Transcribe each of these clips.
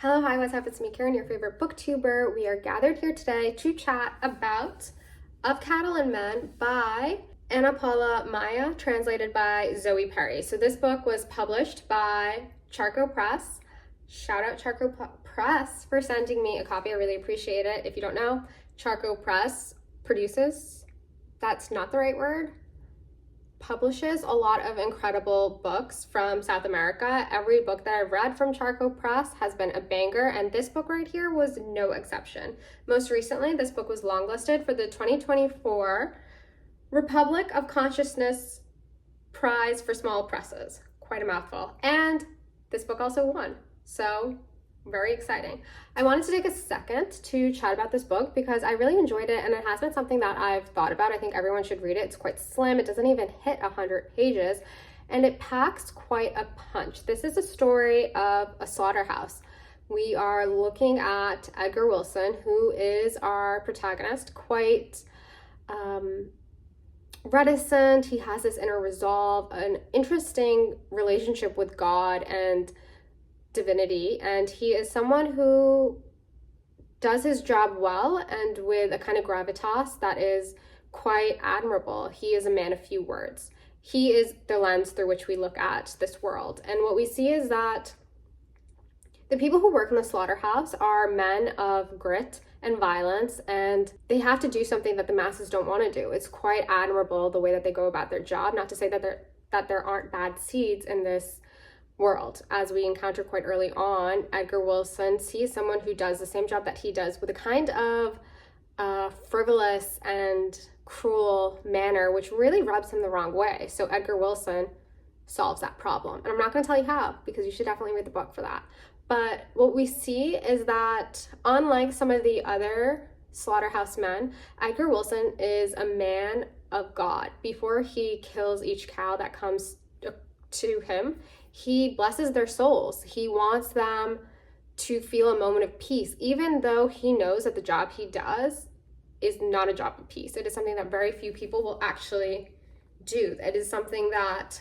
Hello, hi, what's up? It's me, Kiran, your favorite booktuber. We are gathered here today to chat about Of Cattle and Men by Paula Maia, translated by Zoe Perry. So this book was published by Charco Press. Shout out Charco Press for sending me a copy. I really appreciate it. If you don't know, Charco Press produces, that's not the right word, publishes a lot of incredible books from South America. Every book that I've read from Charco Press has been a banger, and this book right here was no exception. Most recently, this book was longlisted for the 2024 Republic of Consciousness Prize for Small Presses. Quite a mouthful. And this book also won. So very exciting. I wanted to take a second to chat about this book because I really enjoyed it, and it has been something that I've thought about. I think everyone should read it. It's quite slim. It doesn't even hit 100 pages, and it packs quite a punch. This is a story of a slaughterhouse. We are looking at Edgar Wilson, who is our protagonist, quite reticent. He has this inner resolve, an interesting relationship with God and divinity, and he is someone who does his job well and with a kind of gravitas that is quite admirable. He is a man of few words. He is the lens through which we look at this world, and what we see is that the people who work in the slaughterhouse are men of grit and violence, and they have to do something that the masses don't want to do. It's quite admirable the way that they go about their job. Not to say that there aren't bad seeds in this world. As we encounter quite early on, Edgar Wilson sees someone who does the same job that he does with a kind of frivolous and cruel manner, which really rubs him the wrong way. So Edgar Wilson solves that problem. And I'm not going to tell you how, because you should definitely read the book for that. But what we see is that unlike some of the other slaughterhouse men, Edgar Wilson is a man of God. Before he kills each cow that comes to him, he blesses their souls. He wants them to feel a moment of peace, even though he knows that the job he does is not a job of peace. It is something that very few people will actually do. It is something that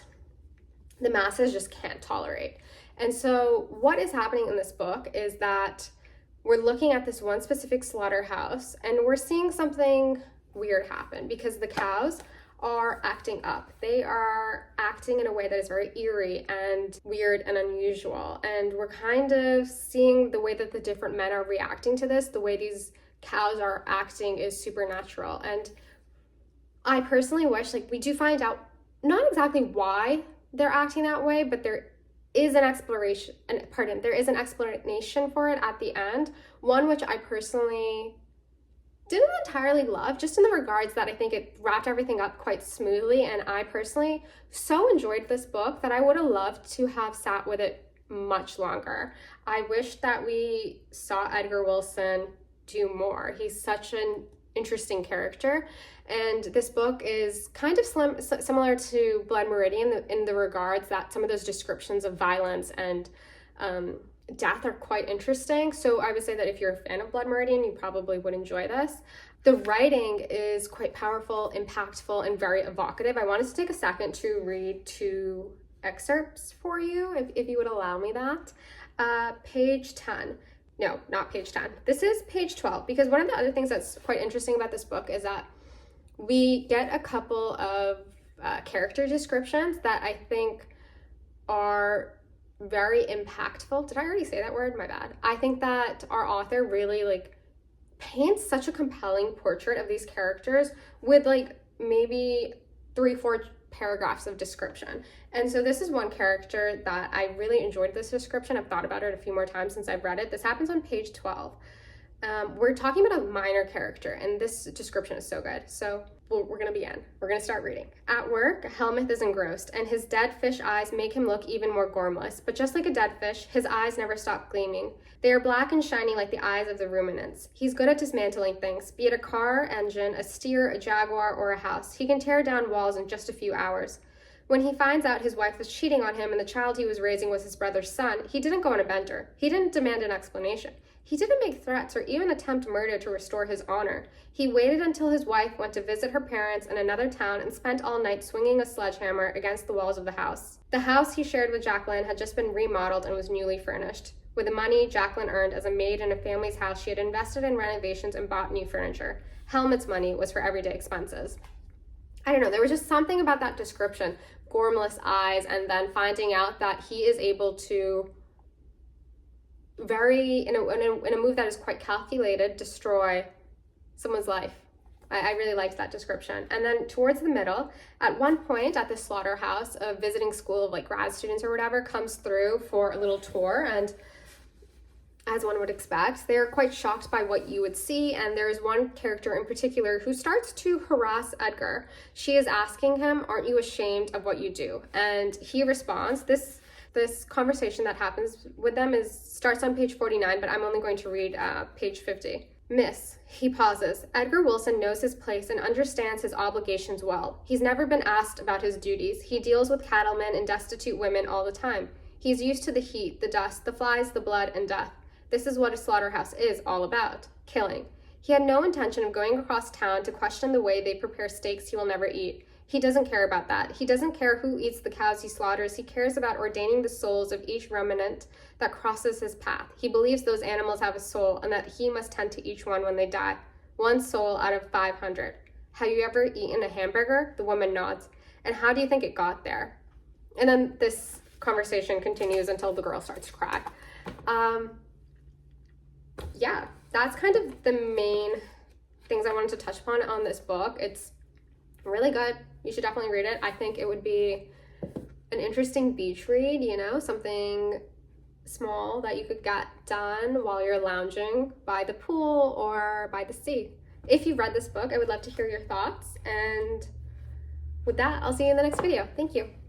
the masses just can't tolerate. And so what is happening in this book is that we're looking at this one specific slaughterhouse, and we're seeing something weird happen because the cows are acting up. They are acting in a way that is very eerie and weird and unusual. And we're kind of seeing the way that the different men are reacting to this. The way these cows are acting is supernatural. And I personally wish, we do find out not exactly why they're acting that way, but there is an explanation for it at the end. One which I personally didn't entirely love, just in the regards that I think it wrapped everything up quite smoothly, and I personally so enjoyed this book that I would have loved to have sat with it much longer. I wish that we saw Edgar Wilson do more. He's such an interesting character, and this book is kind of similar to Blood Meridian in the regards that some of those descriptions of violence and death are quite interesting. So I would say that if you're a fan of Blood Meridian, you probably would enjoy this. The writing is quite powerful, impactful, and very evocative. I wanted to take a second to read two excerpts for you, if you would allow me that. Page 10. No, not page 10. This is page 12, because one of the other things that's quite interesting about this book is that we get a couple of character descriptions that I think are very impactful. Did I already say that word? My bad. I think that our author really paints such a compelling portrait of these characters with maybe 3-4 paragraphs of description. And so this is one character that I really enjoyed this description. I've thought about it a few more times since I've read it. This happens on page 12. We're talking about a minor character, and this description is so good. So we're going to begin. We're going to start reading. At work, Helmuth is engrossed, and his dead fish eyes make him look even more gormless. But just like a dead fish, his eyes never stop gleaming. They are black and shiny like the eyes of the ruminants. He's good at dismantling things, be it a car, engine, a steer, a jaguar, or a house. He can tear down walls in just a few hours. When he finds out his wife was cheating on him and the child he was raising was his brother's son, he didn't go on a bender. He didn't demand an explanation. He didn't make threats or even attempt murder to restore his honor. He waited until his wife went to visit her parents in another town and spent all night swinging a sledgehammer against the walls of the house. The house he shared with Jacqueline had just been remodeled and was newly furnished. With the money Jacqueline earned as a maid in a family's house, she had invested in renovations and bought new furniture. Helmut's money was for everyday expenses. I don't know, there was just something about that description, gormless eyes, and then finding out that he is able to in a move that is quite calculated, destroy someone's life. I really liked that description. And then towards the middle, at one point at the slaughterhouse, a visiting school of like grad students or whatever comes through for a little tour, and as one would expect, they're quite shocked by what you would see, and there's one character in particular who starts to harass Edgar. She is asking him, "Aren't you ashamed of what you do?" And he responds, this conversation that happens with them starts on page 49, but I'm only going to read page 50. "Miss," he pauses, "Edgar Wilson knows his place and understands his obligations well. He's never been asked about his duties. He deals with cattlemen and destitute women all the time. He's used to the heat, the dust, the flies, the blood, and death. This is what a slaughterhouse is all about, killing. He had no intention of going across town to question the way they prepare steaks he will never eat. He doesn't care about that. He doesn't care who eats the cows he slaughters. He cares about ordaining the souls of each ruminant that crosses his path. He believes those animals have a soul and that he must tend to each one when they die. One soul out of 500. Have you ever eaten a hamburger?" The woman nods. "And how do you think it got there?" And then this conversation continues until the girl starts to cry. Yeah, that's kind of the main things I wanted to touch upon on this book. It's really good. You should definitely read it. I think it would be an interesting beach read, you know, something small that you could get done while you're lounging by the pool or by the sea. If you've read this book, I would love to hear your thoughts. And with that, I'll see you in the next video. Thank you.